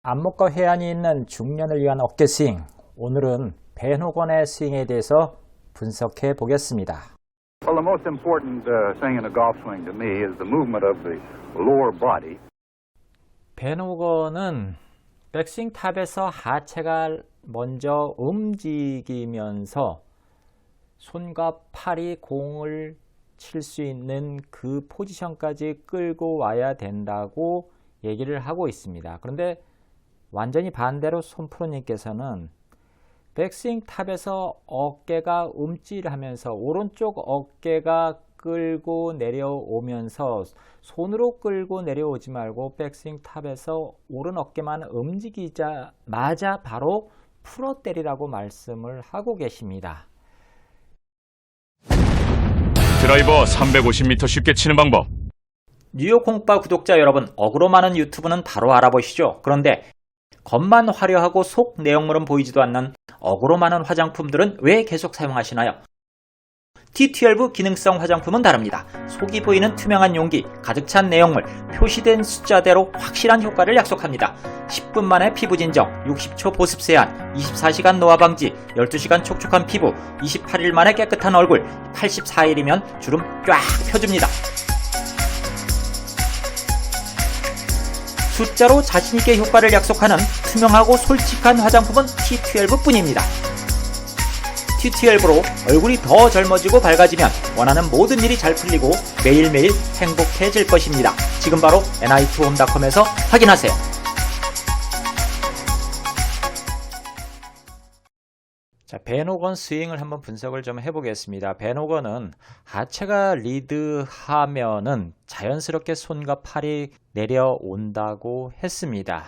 안목과 회한이 있는 중년을 위한 어깨 스윙. 오늘은 벤 호건의 스윙에 대해서 분석해 보겠습니다. Well, the most important thing in a golf swing to me is the movement of the lower body. 벤 호건은 백스윙 탑에서 하체가 먼저 움직이면서 손과 팔이 공을 칠 수 있는 그 포지션까지 끌고 와야 된다고 얘기를 하고 있습니다. 그런데 완전히 반대로 손프로님께서는 백스윙 탑에서 어깨가 움찔하면서 오른쪽 어깨가 끌고 내려오면서 손으로 끌고 내려오지 말고 백스윙 탑에서 오른 어깨만 움직이자마자 바로 풀어 때리라고 말씀을 하고 계십니다. 드라이버 350m 쉽게 치는 방법. 뉴욕 공빠 구독자 여러분, 어그로 많은 유튜브는 바로 알아보시죠. 그런데 겉만 화려하고 속 내용물은 보이지도 않는 어그로 많은 화장품들은 왜 계속 사용하시나요? T12 기능성 화장품은 다릅니다. 속이 보이는 투명한 용기, 가득 찬 내용물, 표시된 숫자대로 확실한 효과를 약속합니다. 10분 만에 피부 진정, 60초 보습 세안, 24시간 노화 방지, 12시간 촉촉한 피부, 28일 만에 깨끗한 얼굴, 84일이면 주름 쫙 펴줍니다. 숫자로 자신있게 효과를 약속하는 투명하고 솔직한 화장품은 T12 뿐입니다. T12로 얼굴이 더 젊어지고 밝아지면 원하는 모든 일이 잘 풀리고 매일매일 행복해질 것입니다. 지금 바로 nitehome.com에서 확인하세요. 자, 벤 호건 스윙을 한번 분석을 좀 해보겠습니다. 벤 호건은 하체가 리드하면은 자연스럽게 손과 팔이 내려온다고 했습니다.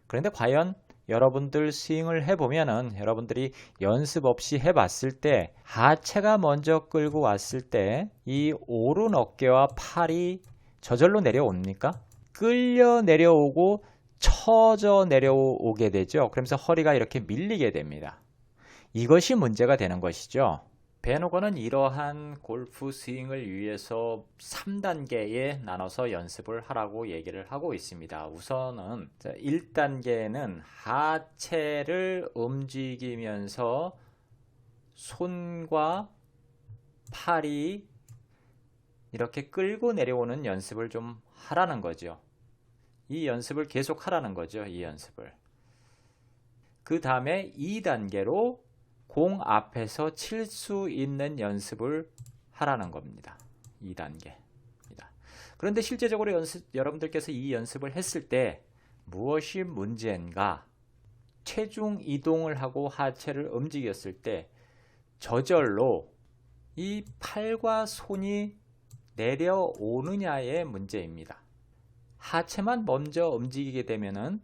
그런데 과연 여러분들 스윙을 해보면은 여러분들이 연습 없이 해봤을 때 하체가 먼저 끌고 왔을 때 이 오른 어깨와 팔이 저절로 내려옵니까? 끌려 내려오고 처져 내려오게 되죠. 그러면서 허리가 이렇게 밀리게 됩니다. 이것이 문제가 되는 것이죠. 벤 호건은 이러한 골프 스윙을 위해서 3단계에 나눠서 연습을 하라고 얘기를 하고 있습니다. 우선은 1단계는 하체를 움직이면서 손과 팔이 이렇게 끌고 내려오는 연습을 좀 하라는 거죠. 이 연습을 계속 하라는 거죠. 이 연습을. 그 다음에 2단계로 공 앞에서 칠 수 있는 연습을 하라는 겁니다. 2단계입니다. 그런데 실제적으로 여러분들께서 이 연습을 했을 때 무엇이 문제인가? 체중 이동을 하고 하체를 움직였을 때 저절로 이 팔과 손이 내려오느냐의 문제입니다. 하체만 먼저 움직이게 되면은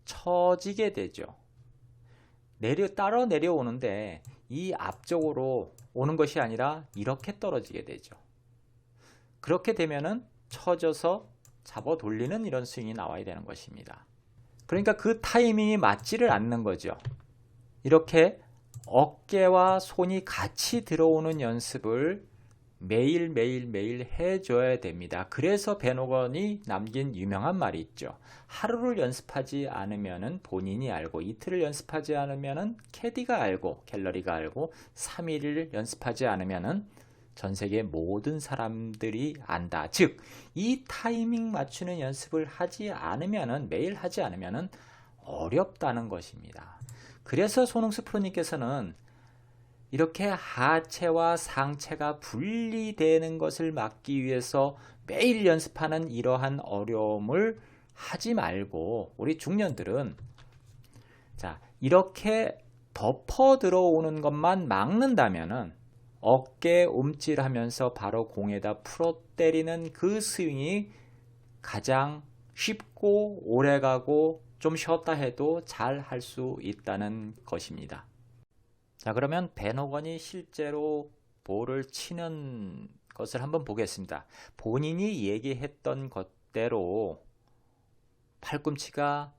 처지게 되죠. 따라 내려오는데 이 앞쪽으로 오는 것이 아니라 이렇게 떨어지게 되죠. 그렇게 되면은 처져서 잡아 돌리는 이런 스윙이 나와야 되는 것입니다. 그러니까 그 타이밍이 맞지를 않는 거죠. 이렇게 어깨와 손이 같이 들어오는 연습을 매일 해줘야 됩니다. 그래서 벤 호건이 남긴 유명한 말이 있죠. 하루를 연습하지 않으면 본인이 알고, 이틀을 연습하지 않으면 캐디가 알고, 갤러리가 알고, 3일을 연습하지 않으면 전 세계 모든 사람들이 안다. 즉, 이 타이밍 맞추는 연습을 하지 않으면, 매일 하지 않으면 어렵다는 것입니다. 그래서 손흥수 프로님께서는 이렇게 하체와 상체가 분리되는 것을 막기 위해서 매일 연습하는 이러한 어려움을 하지 말고 우리 중년들은 이렇게 덮어 들어오는 것만 막는다면은 어깨 움찔하면서 바로 공에다 풀어 때리는 그 스윙이 가장 쉽고 오래가고 좀 쉬었다 해도 잘 할 수 있다는 것입니다. 자, 그러면 벤 호건이 실제로 볼을 치는 것을 한번 보겠습니다. 본인이 얘기했던 것대로 팔꿈치가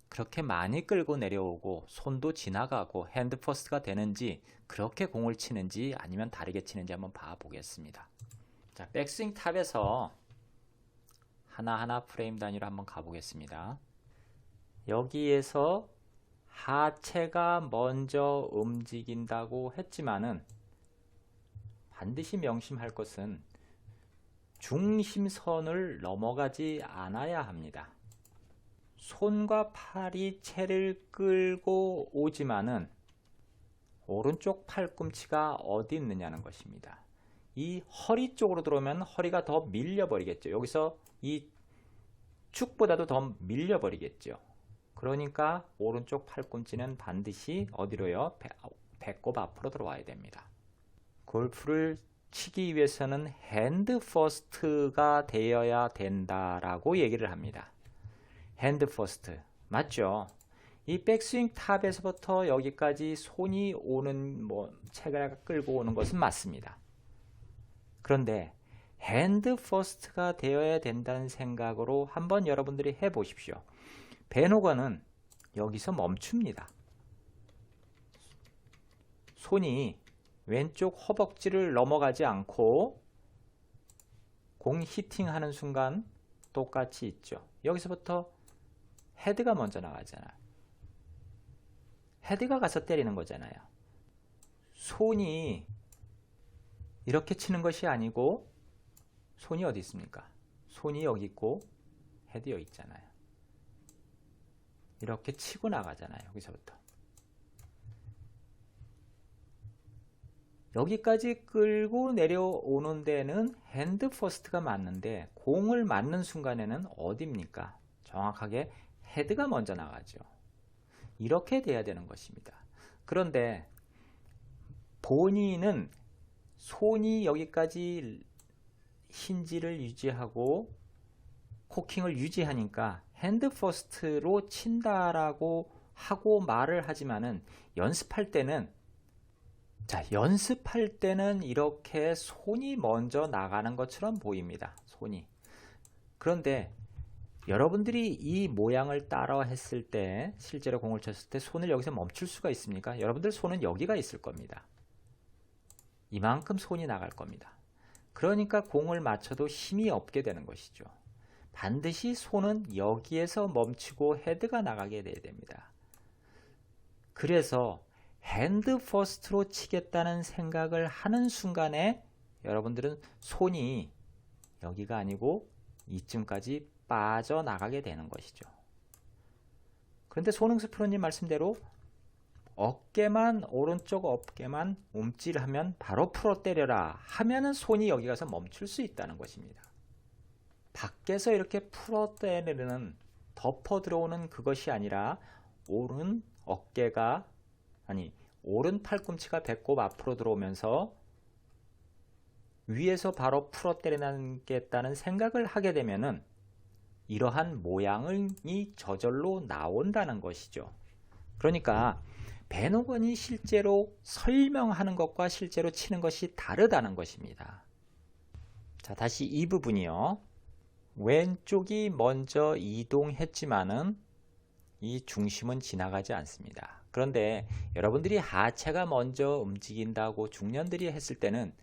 그렇게 많이 끌고 내려오고 손도 지나가고 핸드 퍼스트가 되는지, 그렇게 공을 치는지 아니면 다르게 치는지 한번 봐보겠습니다. 자, 백스윙 탑에서 하나하나 프레임 단위로 한번 가보겠습니다. 여기에서 하체가 먼저 움직인다고 했지만은 반드시 명심할 것은 중심선을 넘어가지 않아야 합니다. 손과 팔이 채를 끌고 오지만은 오른쪽 팔꿈치가 어디 있느냐는 것입니다. 이 허리 쪽으로 들어오면 허리가 더 밀려버리겠죠. 여기서 이 축보다도 더 밀려버리겠죠. 그러니까 오른쪽 팔꿈치는 반드시 어디로요? 배꼽 앞으로 들어와야 됩니다. 골프를 치기 위해서는 핸드 퍼스트가 되어야 된다라고 얘기를 합니다. 핸드 퍼스트 맞죠? 이 백스윙 탑에서부터 여기까지 손이 오는 채가 끌고 오는 것은 맞습니다. 그런데 핸드 퍼스트가 되어야 된다는 생각으로 한번 여러분들이 해보십시오. 벤호건은 여기서 멈춥니다. 손이 왼쪽 허벅지를 넘어가지 않고 공 히팅하는 순간 똑같이 있죠. 여기서부터 헤드가 먼저 나가잖아요. 헤드가 가서 때리는 거잖아요. 손이 이렇게 치는 것이 아니고 손이 어디 있습니까? 손이 여기 있고 헤드 여기 있잖아요. 이렇게 치고 나가잖아요. 여기서부터. 여기까지 끌고 내려오는 데는 핸드 퍼스트가 맞는데 공을 맞는 순간에는 어디입니까? 정확하게 헤드가 먼저 나가죠. 이렇게 돼야 되는 것입니다. 그런데 본인은 손이 여기까지 힌지를 유지하고 코킹을 유지하니까 핸드 퍼스트로 친다라고 하고 말을 하지만은 연습할 때는 이렇게 손이 먼저 나가는 것처럼 보입니다. 손이. 그런데 여러분들이 이 모양을 따라 했을 때 실제로 공을 쳤을 때 손을 여기서 멈출 수가 있습니까? 여러분들 손은 여기가 있을 겁니다. 이만큼 손이 나갈 겁니다. 그러니까 공을 맞춰도 힘이 없게 되는 것이죠. 반드시 손은 여기에서 멈추고 헤드가 나가게 돼야 됩니다. 그래서 핸드 퍼스트로 치겠다는 생각을 하는 순간에 여러분들은 손이 여기가 아니고 이쯤까지 빠져나가게 되는 것이죠. 그런데 손흥수 프로님 말씀대로 오른쪽 어깨만 움찔하면 바로 풀어 때려라 하면은 손이 여기 가서 멈출 수 있다는 것입니다. 밖에서 이렇게 풀어 때리는 덮어 들어오는 그것이 아니라 오른 팔꿈치가 배꼽 앞으로 들어오면서 위에서 바로 풀어 때리겠다는 생각을 하게 되면은 이러한 모양이 저절로 나온다는 것이죠. 그러니까 벤호건이 실제로 설명하는 것과 실제로 치는 것이 다르다는 것입니다. 자, 다시 이 부분이요. 왼쪽이 먼저 이동했지만은 이 중심은 지나가지 않습니다. 그런데 여러분들이 하체가 먼저 움직인다고 중년들이 했을 때는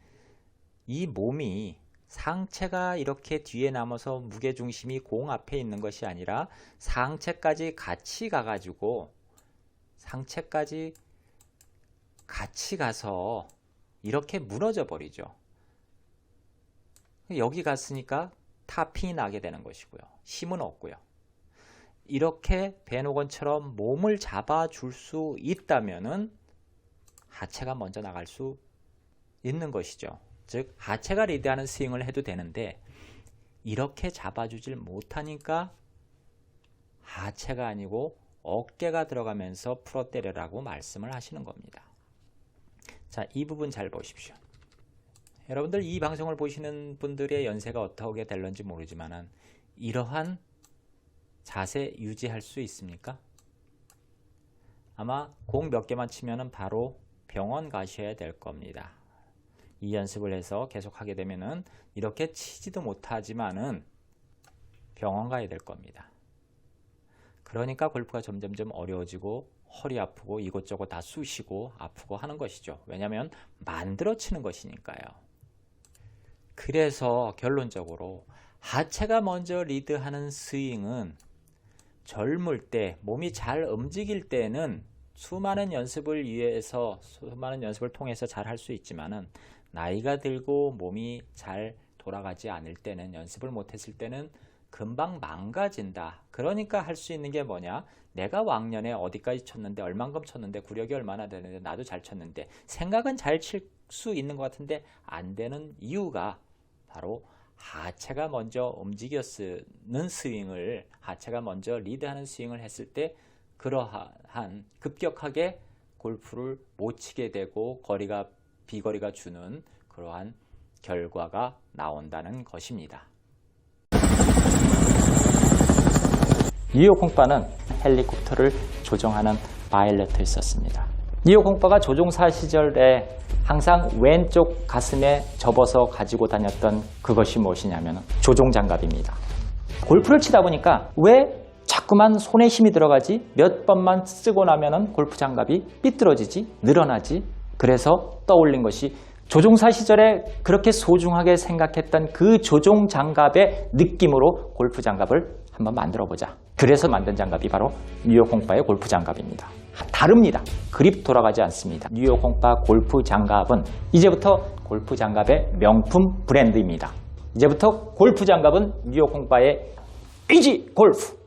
이 몸이 상체가 이렇게 뒤에 남아서 무게중심이 공 앞에 있는 것이 아니라 상체까지 같이 가가지고 상체까지 같이 가서 이렇게 무너져 버리죠. 여기 갔으니까 탑핑이 나게 되는 것이고요. 힘은 없고요. 이렇게 벤호건처럼 몸을 잡아줄 수 있다면은 하체가 먼저 나갈 수 있는 것이죠. 즉 하체가 리드하는 스윙을 해도 되는데 이렇게 잡아주질 못하니까 하체가 아니고 어깨가 들어가면서 풀어 때려라고 말씀을 하시는 겁니다. 자, 이 부분 잘 보십시오. 여러분들 이 방송을 보시는 분들의 연세가 어떻게 될런지 모르지만 이러한 자세 유지할 수 있습니까? 아마 공 몇 개만 치면은 바로 병원 가셔야 될 겁니다. 이 연습을 해서 계속 하게 되면은 이렇게 치지도 못하지만은 병원 가야 될 겁니다. 그러니까 골프가 점점점 어려워지고 허리 아프고 이것저것 다 쑤시고 아프고 하는 것이죠. 왜냐하면 만들어 치는 것이니까요. 그래서 결론적으로 하체가 먼저 리드하는 스윙은 젊을 때, 몸이 잘 움직일 때는 수많은 연습을 통해서 잘 할 수 있지만은 나이가 들고 몸이 잘 돌아가지 않을 때는, 연습을 못했을 때는 금방 망가진다. 그러니까 할 수 있는 게 뭐냐? 내가 왕년에 어디까지 쳤는데, 얼만큼 쳤는데, 구력이 얼마나 되는데, 나도 잘 쳤는데, 생각은 잘 칠 수 있는 것 같은데 안 되는 이유가 바로 하체가 먼저 움직였는 스윙을, 하체가 먼저 리드하는 스윙을 했을 때 그러한 급격하게 골프를 못 치게 되고 비거리가 주는 그러한 결과가 나온다는 것입니다. 뉴욕 공빠는 헬리콥터를 조종하는 파일럿을 썼습니다. 뉴욕 공빠가 조종사 시절에 항상 왼쪽 가슴에 접어서 가지고 다녔던 그것이 무엇이냐면 조종장갑입니다. 골프를 치다 보니까 왜 자꾸만 손에 힘이 들어가지? 몇 번만 쓰고 나면은 골프 장갑이 삐뚤어지지? 늘어나지? 그래서 떠올린 것이 조종사 시절에 그렇게 소중하게 생각했던 그 조종장갑의 느낌으로 골프 장갑을 한번 만들어 보자. 그래서 만든 장갑이 바로 뉴욕 공빠의 골프 장갑입니다. 다릅니다. 그립 돌아가지 않습니다. 뉴욕 공빠 골프 장갑은 이제부터 골프 장갑의 명품 브랜드입니다. 이제부터 골프 장갑은 뉴욕 공빠의 이지 골프!